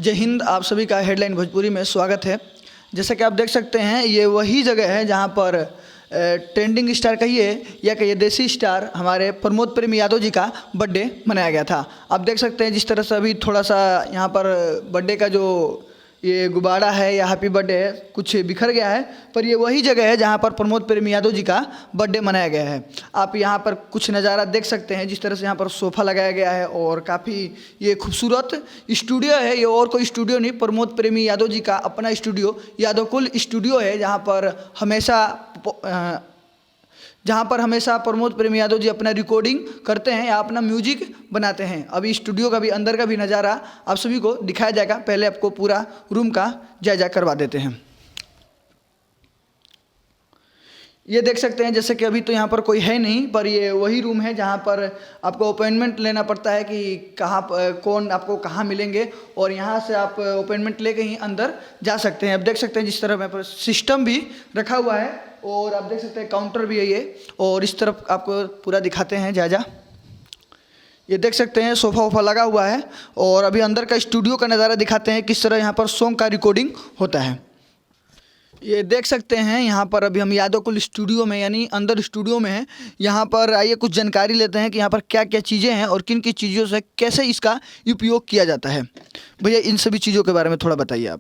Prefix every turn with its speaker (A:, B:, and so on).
A: जय हिंद। आप सभी का हेडलाइन भोजपुरी में स्वागत है। जैसा कि आप देख सकते हैं, ये वही जगह है जहां पर ट्रेंडिंग स्टार कहिए या कहिए देसी स्टार हमारे प्रमोद प्रेमी यादव जी का बर्थडे मनाया गया था। आप देख सकते हैं जिस तरह से अभी थोड़ा सा यहाँ पर बर्थडे का जो ये गुब्बारा है या हैप्पी बर्थडे है कुछ बिखर गया है, पर ये वही जगह है जहाँ पर प्रमोद प्रेमी यादव जी का बर्थडे मनाया गया है। आप यहाँ पर कुछ नज़ारा देख सकते हैं, जिस तरह से यहाँ पर सोफ़ा लगाया गया है और काफ़ी ये खूबसूरत स्टूडियो है। ये और कोई स्टूडियो नहीं, प्रमोद प्रेमी यादव जी का अपना स्टूडियो यादवकुल स्टूडियो है, जहाँ पर हमेशा प्रमोद प्रेमी यादव जी अपना रिकॉर्डिंग करते हैं या अपना म्यूजिक बनाते हैं। अभी स्टूडियो का भी अंदर का भी नज़ारा आप सभी को दिखाया जाएगा। पहले आपको पूरा रूम का जायजा करवा देते हैं। ये देख सकते हैं, जैसे कि अभी तो यहाँ पर कोई है नहीं, पर ये वही रूम है जहाँ पर आपको अपॉइंटमेंट लेना पड़ता है कि कौन आपको कहाँ मिलेंगे, और यहाँ से आप अपॉइंटमेंट लेके ही अंदर जा सकते हैं। अब देख सकते हैं जिस तरह यहाँ पर सिस्टम भी रखा हुआ है, और आप देख सकते हैं काउंटर भी है ये, और इस तरफ आपको पूरा दिखाते हैं जायजा। ये देख सकते हैं सोफ़ा वोफा लगा हुआ है, और अभी अंदर का स्टूडियो का नज़ारा दिखाते हैं किस तरह यहाँ पर सॉन्ग का रिकॉर्डिंग होता है। ये देख सकते हैं यहाँ पर अभी हम यादवकुल स्टूडियो में यानी अंदर स्टूडियो में हैं। यहाँ पर आइए कुछ जानकारी लेते हैं कि यहाँ पर क्या क्या चीज़ें हैं और किन किन चीज़ों से कैसे इसका उपयोग किया जाता है। भैया इन सभी चीज़ों के बारे में थोड़ा बताइए आप।